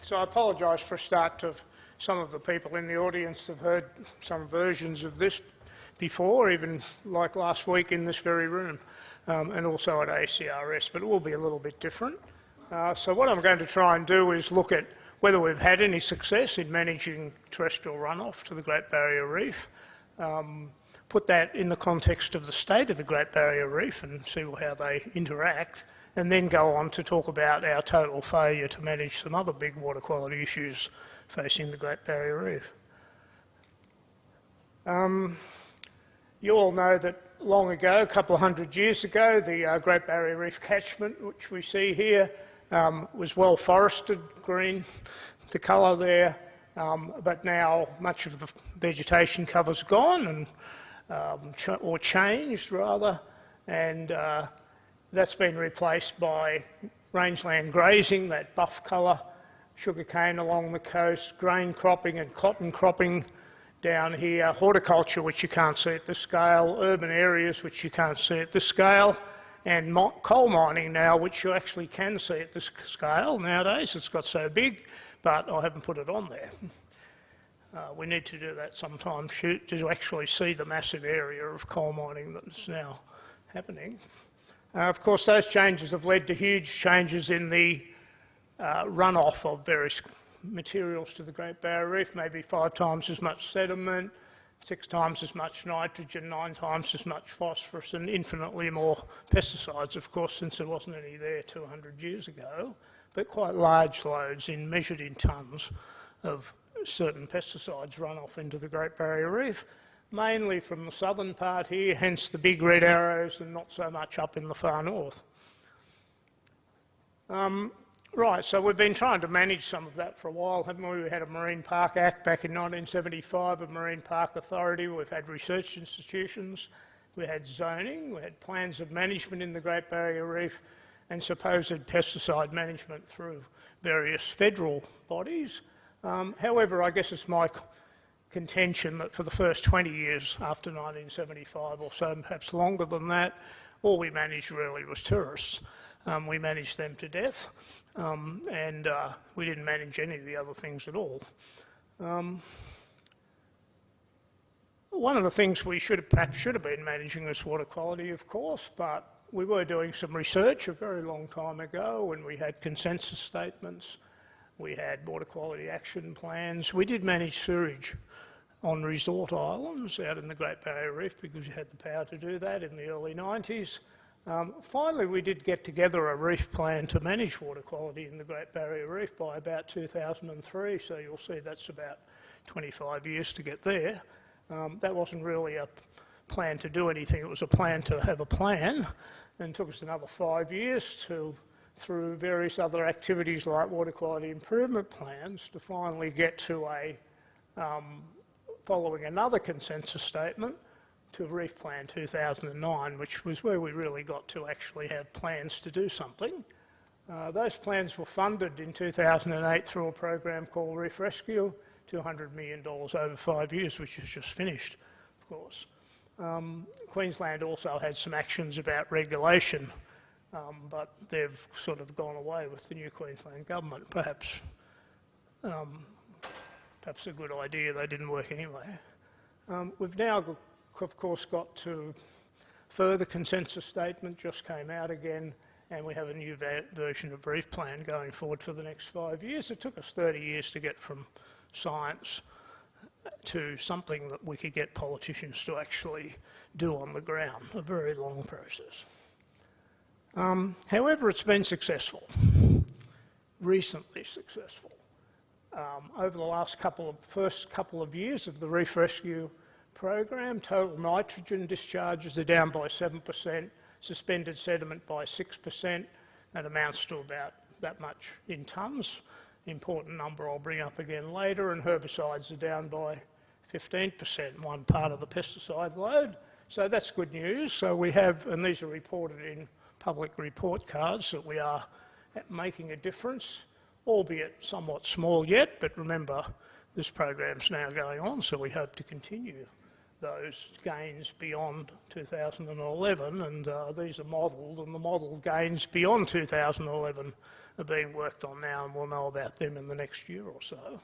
So I apologise for a start to some of the people in the audience have heard some versions of this before, even like last week in this very room, and also at ACRS, but it will be a little bit different. So what I'm going to try and do is look at whether we've had any success in managing terrestrial runoff to the Great Barrier Reef, put that in the context of the state of the Great Barrier Reef and see how they interact, and then go on to talk about our total failure to manage some other big water quality issues facing the Great Barrier Reef. You all know that long ago, a couple of hundred years ago, the Great Barrier Reef catchment, which we see here, was well forested, green, the colour there, but now much of the vegetation cover's gone, and or changed rather, and that's been replaced by rangeland grazing, that buff colour, sugarcane along the coast, grain cropping and cotton cropping down here, horticulture, which you can't see at this scale, urban areas, which you can't see at this scale, and coal mining now, which you actually can see at this scale nowadays. It's got so big, but I haven't put it on there. We need to do that sometime to actually see the massive area of coal mining that's now happening. Of course, those changes have led to huge changes in the runoff of various materials to the Great Barrier Reef, maybe 5 times as much sediment, 6 times as much nitrogen, 9 times as much phosphorus, and infinitely more pesticides, of course, since there wasn't any there 200 years ago, but quite large loads measured in tonnes of certain pesticides run off into the Great Barrier Reef, mainly from the southern part here, hence the big red arrows, and not so much up in the far north. Right, so we've been trying to manage some of that for a while, haven't we? We had a Marine Park Act back in 1975, a Marine Park Authority, we've had research institutions, we had zoning, we had plans of management in the Great Barrier Reef, and supposed pesticide management through various federal bodies. However, I guess it's my contention that for the first 20 years after 1975 or so, perhaps longer than that, all we managed really was tourists. We managed them to death, and we didn't manage any of the other things at all. One of the things we perhaps should have been managing was water quality, of course, but we were doing some research a very long time ago when we had consensus statements, we had water quality action plans. We did manage sewerage on resort islands out in the Great Barrier Reef because you had the power to do that in the early 90s. Finally, we did get together a reef plan to manage water quality in the Great Barrier Reef by about 2003, so you'll see that's about 25 years to get there. That wasn't really a plan to do anything, it was a plan to have a plan, and it took us another 5 years through various other activities like water quality improvement plans to finally get to following another consensus statement, to Reef Plan 2009, which was where we really got to actually have plans to do something. Those plans were funded in 2008 through a program called Reef Rescue, $200 million over 5 years, which is just finished, of course. Queensland also had some actions about regulation, but they've sort of gone away with the new Queensland government. Perhaps a good idea, they didn't work anyway. We've now, of course, got to further consensus statement, just came out again, and we have a new version of Reef Plan going forward for the next 5 years. It took us 30 years to get from science to something that we could get politicians to actually do on the ground, a very long process. However, it's been successful, recently successful. Over the last first couple of years of the Reef Rescue program, total nitrogen discharges are down by 7%, suspended sediment by 6%, that amounts to about that much in tonnes. Important number I'll bring up again later, and herbicides are down by 15%, one part of the pesticide load. So that's good news. So we have, and these are reported in public report cards, that we are making a difference, albeit somewhat small yet, but remember, this program's now going on, so we hope to continue those gains beyond 2011, and these are modelled, and the modelled gains beyond 2011 are being worked on now, and we'll know about them in the next year or so.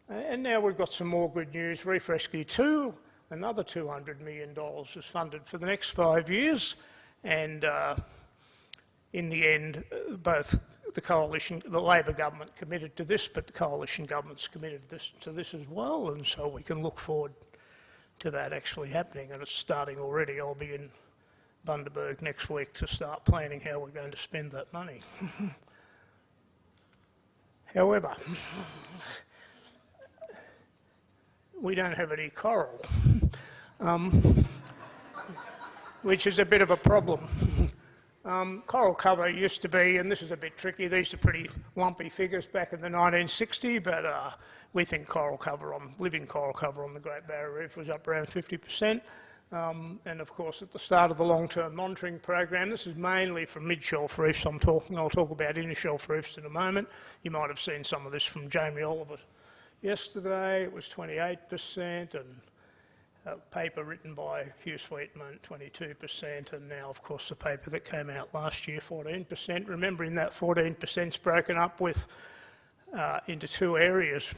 And now we've got some more good news. Reef Rescue 2, another $200 million is funded for the next 5 years, and in the end, both the coalition, the Labor government committed to this, but the coalition government's committed to this as well, and so we can look forward to that actually happening, and it's starting already. I'll be in Bundaberg next week to start planning how we're going to spend that money. However, we don't have any coral, which is a bit of a problem. Coral cover used to be, and this is a bit tricky, these are pretty lumpy figures back in the 1960s, but we think living coral cover on the Great Barrier Reef was up around 50%. And of course at the start of the long-term monitoring program, this is mainly from mid-shelf reefs I'll talk about inner-shelf reefs in a moment. You might have seen some of this from Jamie Oliver yesterday, it was 28%, and a paper written by Hugh Sweetman, 22%, and now, of course, the paper that came out last year, 14%. Remembering that 14% is broken up into two areas,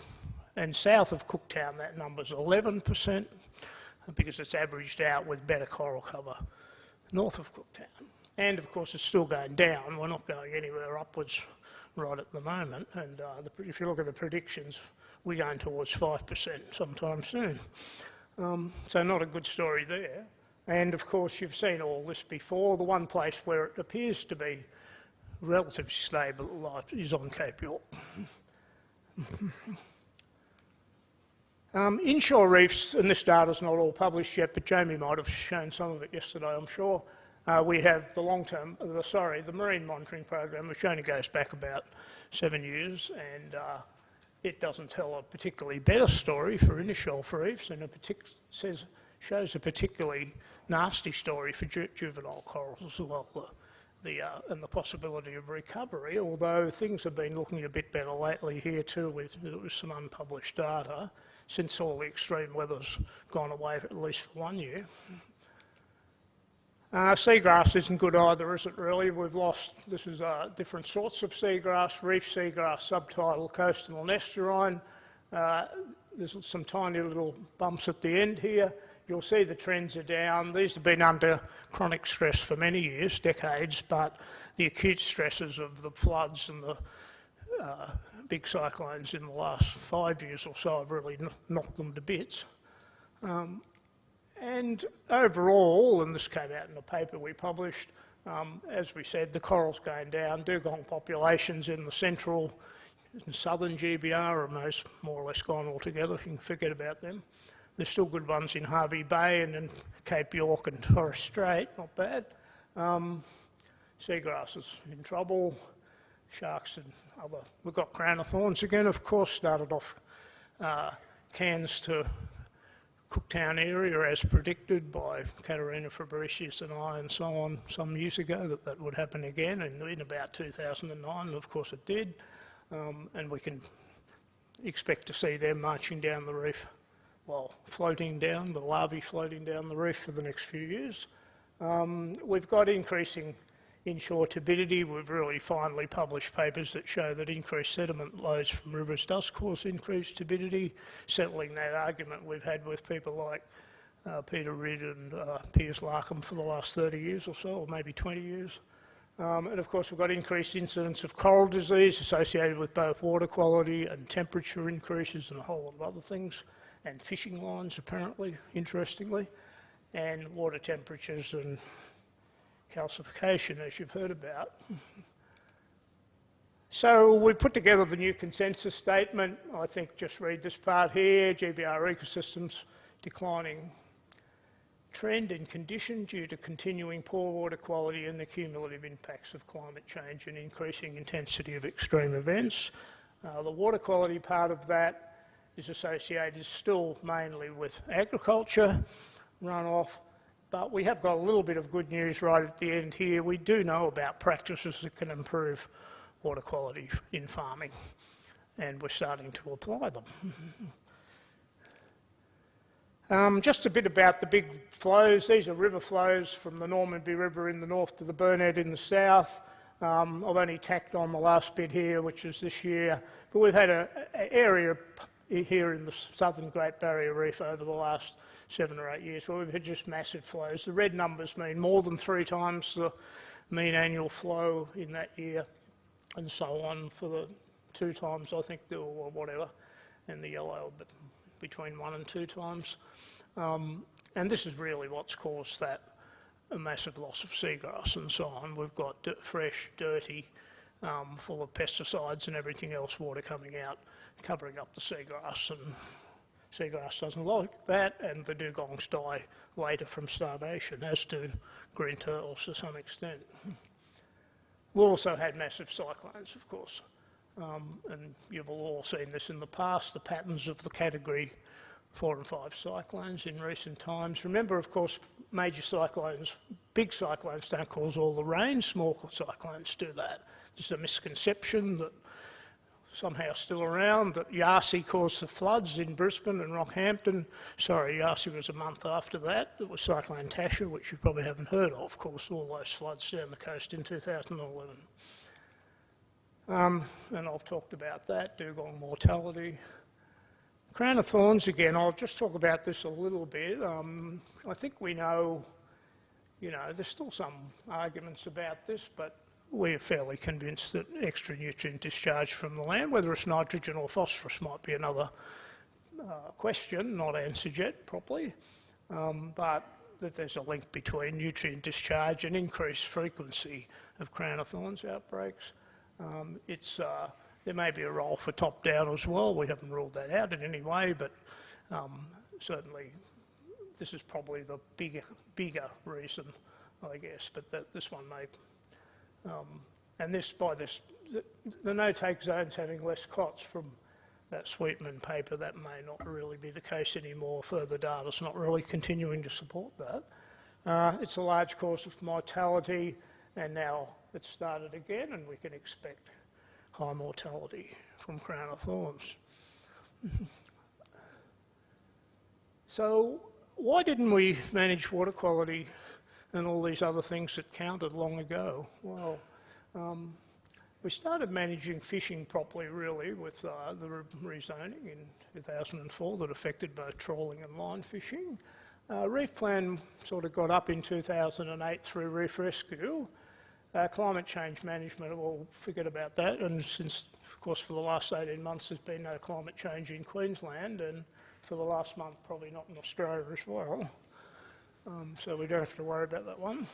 and south of Cooktown, that number's 11%, because it's averaged out with better coral cover north of Cooktown. And, of course, it's still going down. We're not going anywhere upwards right at the moment, and if you look at the predictions, we're going towards 5% sometime soon. So not a good story there. And of course you've seen all this before. The one place where it appears to be relatively stable is on Cape York. Inshore reefs, and this data's not all published yet, but Jamie might have shown some of it yesterday, I'm sure. We have the marine monitoring program, which only goes back about 7 years, and it doesn't tell a particularly better story for inner-shelf reefs, and shows a particularly nasty story for juvenile corals as well, and the possibility of recovery, although things have been looking a bit better lately here too with some unpublished data, since all the extreme weather's gone away at least for 1 year. Seagrass isn't good either, is it really? This is different sorts of seagrass, reef seagrass, subtidal, coastal and estuarine. There's some tiny little bumps at the end here. You'll see the trends are down. These have been under chronic stress for many years, decades, but the acute stresses of the floods and the big cyclones in the last 5 years or so have really knocked them to bits. And overall, and this came out in a paper we published, as we said, the coral's going down. Dugong populations in the central and southern GBR are more or less gone altogether, if you can forget about them. There's still good ones in Harvey Bay and in Cape York and Torres Strait, not bad. Seagrass is in trouble. Sharks and other... We've got crown of thorns again, of course, started off Cairns to Cooktown area as predicted by Katerina Fabricius and I and so on some years ago that would happen again in about 2009, and of course it did, and we can expect to see them marching down the reef while floating down, the larvae floating down the reef for the next few years. We've got increasing inshore turbidity. We've really finally published papers that show that increased sediment loads from rivers does cause increased turbidity, settling that argument we've had with people like Peter Ridd and Piers Larkham for the last 30 years or so, or maybe 20 years. And of course we've got increased incidence of coral disease associated with both water quality and temperature increases and a whole lot of other things, and fishing lines apparently, interestingly, and water temperatures and calcification, as you've heard about. So we put together the new consensus statement. I think just read this part here. GBR ecosystems declining trend and condition due to continuing poor water quality and the cumulative impacts of climate change and increasing intensity of extreme events. The water quality part of that is associated still mainly with agriculture, runoff, but we have got a little bit of good news right at the end here. We do know about practices that can improve water quality in farming, and we're starting to apply them. Just a bit about the big flows. These are river flows from the Normanby River in the north to the Burnett in the south. I've only tacked on the last bit here, which is this year, but we've had an area here in the southern Great Barrier Reef over the last 7 or 8 years where we've had just massive flows. The red numbers mean more than 3 times the mean annual flow in that year, and so on for the 2 times, I think, or whatever, and the yellow, but between 1 and 2 times. And this is really what's caused that a massive loss of seagrass and so on. We've got fresh, dirty, full of pesticides and everything else, water coming out, covering up the seagrass, and seagrass doesn't like that, and the dugongs die later from starvation, as do green turtles to some extent. We've also had massive cyclones, of course, and you've all seen this in the past, the patterns of the category 4 and 5 cyclones in recent times. Remember, of course, major cyclones, big cyclones don't cause all the rain, small cyclones do that. There's a misconception that somehow still around that Yasi caused the floods in Brisbane and Rockhampton. Sorry, Yasi was a month after that. It was Cyclone Tasha, which you probably haven't heard of course, all those floods down the coast in 2011. And I've talked about that, dugong mortality. Crown of thorns, again, I'll just talk about this a little bit. I think we know, there's still some arguments about this, but we're fairly convinced that extra nutrient discharge from the land, whether it's nitrogen or phosphorus, might be another question, not answered yet properly, but that there's a link between nutrient discharge and increased frequency of crown of thorns outbreaks. There may be a role for top-down as well. We haven't ruled that out in any way, but certainly this is probably the bigger reason, I guess, but this one may... and the no-take zones having less COTS from that Sweetman paper, that may not really be the case anymore. Further data's not really continuing to support that. It's a large cause of mortality, and now it's started again, and we can expect high mortality from crown of thorns. So why didn't we manage water quality and all these other things that counted long ago? Well, we started managing fishing properly, really, with the rezoning in 2004 that affected both trawling and line fishing. Reef plan sort of got up in 2008 through Reef Rescue. Climate change management, we'll forget about that, and since, of course, for the last 18 months there's been no climate change in Queensland, and for the last month probably not in Australia as well, so we don't have to worry about that one.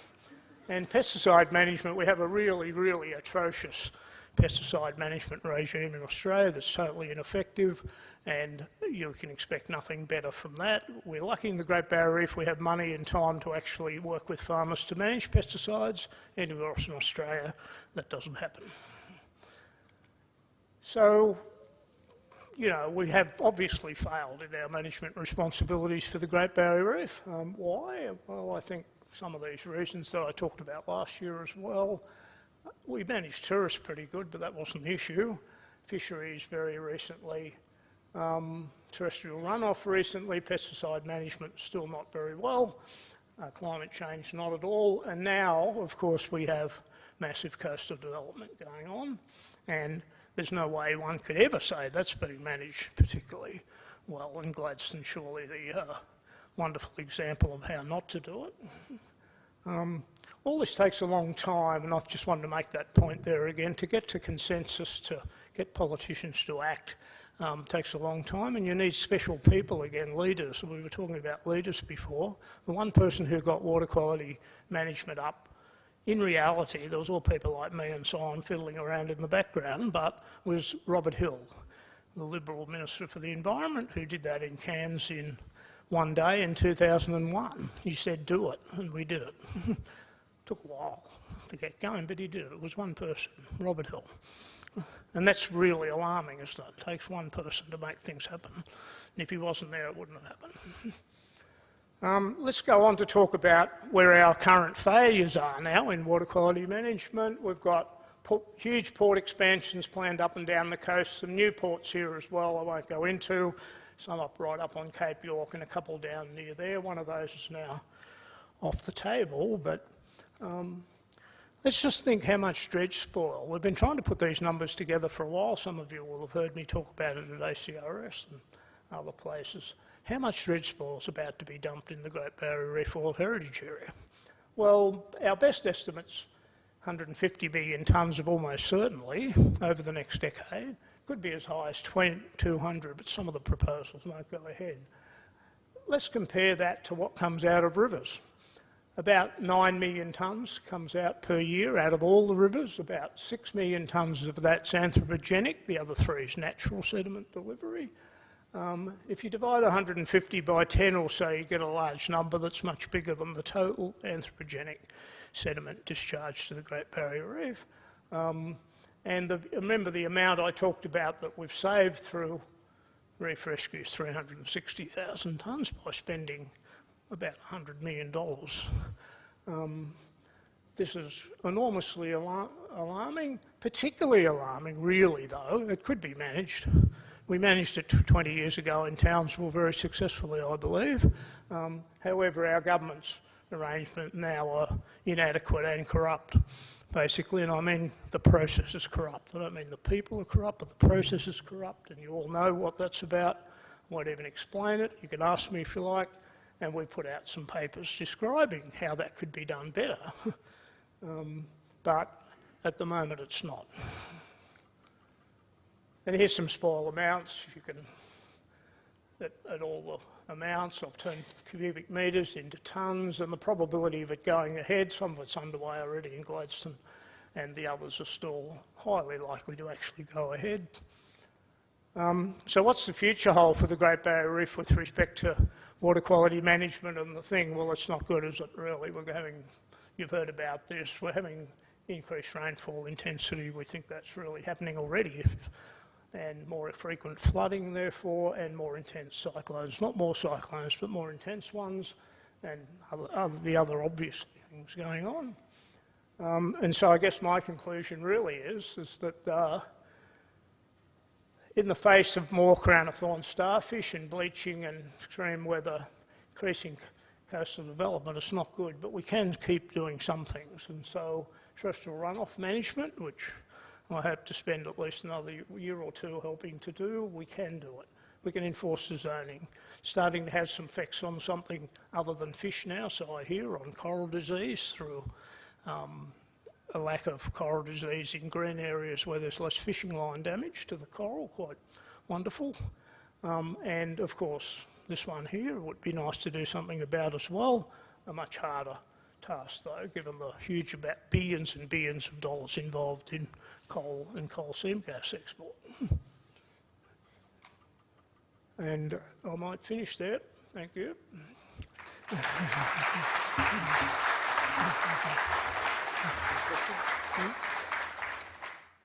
And pesticide management, we have a really, really atrocious pesticide management regime in Australia that's totally ineffective, and you can expect nothing better from that. We're lucky in the Great Barrier Reef we have money and time to actually work with farmers to manage pesticides. Anywhere else in Australia that doesn't happen. So, we have obviously failed in our management responsibilities for the Great Barrier Reef. Why? Well, I think some of these reasons that I talked about last year as well. We managed tourists pretty good, but that wasn't the issue. Fisheries very recently, terrestrial runoff recently, pesticide management still not very well, climate change not at all, and now, of course, we have massive coastal development going on, and there's no way one could ever say that's being managed particularly well, and Gladstone surely the wonderful example of how not to do it. All this takes a long time, and I just wanted to make that point there again. To get to consensus, to get politicians to act, takes a long time, and you need special people, again, leaders. We were talking about leaders before. The one person who got water quality management up, in reality, there was all people like me and so on fiddling around in the background, but was Robert Hill, the Liberal Minister for the Environment, who did that in Cairns in one day in 2001. He said, do it, and we did it. Took a while to get going, but he did it. It was one person, Robert Hill. And that's really alarming, isn't it? It takes one person to make things happen. And if he wasn't there, it wouldn't have happened. Let's go on to talk about where our current failures are now in water quality management. We've got huge port expansions planned up and down the coast, some new ports here as well I won't go into. some up right up on Cape York and a couple down near there. One of those is now off the table, but let's just think how much dredge spoil. We've been trying to put these numbers together for a while. Some of you will have heard me talk about it at ACRS and other places. How much dredge spoil is about to be dumped in the Great Barrier Reef World Heritage Area? Well, our best estimates, 150 million tonnes of almost certainly over the next decade. Could be as high as 200, but some of the proposals won't go ahead. Let's compare that to what comes out of rivers. About 9 million tonnes comes out per year out of all the rivers. About 6 million tonnes of that's anthropogenic. The other 3 is natural sediment delivery. If you divide 150 by 10 or so, you get a large number that's much bigger than the total anthropogenic sediment discharged to the Great Barrier Reef. Remember the amount I talked about that we've saved through reef rescues, 360,000 tonnes by spending about $100 million. This is enormously alarming, particularly alarming really though. It could be managed. We managed it 20 years ago in Townsville very successfully, I believe. However, our government's arrangement now are inadequate and corrupt, basically, and I mean the process is corrupt. I don't mean the people are corrupt, but the process is corrupt, and you all know what that's about. I won't even explain it. You can ask me if you like, and we put out some papers describing how that could be done better. But at the moment it's not. And here's some spoil amounts. You can, at all the amounts, I've turned cubic metres into tonnes, and the probability of it going ahead, some of it's underway already in Gladstone, and the others are still highly likely to actually go ahead. So what's the future hold for the Great Barrier Reef with respect to water quality management and the thing? Well, it's not good, is it, really? You've heard about this, we're having increased rainfall intensity. We think that's really happening already, and more frequent flooding, therefore, and more intense cyclones. Not more cyclones, but more intense ones, and the other obvious things going on. And so I guess my conclusion really is that in the face of more crown of thorns starfish and bleaching and extreme weather, increasing coastal development, it's not good, but we can keep doing some things. And so terrestrial runoff management, which I hope to spend at least another year or two helping to do, we can do it. We can enforce the zoning. Starting to have some effects on something other than fish now, so I hear, on coral disease through a lack of coral disease in green areas where there's less fishing line damage to the coral, quite wonderful. And of course, this one here would be nice to do something about as well, a much harder task though, given the huge about billions and billions of dollars involved in coal and coal seam gas export. And I might finish there. Thank you.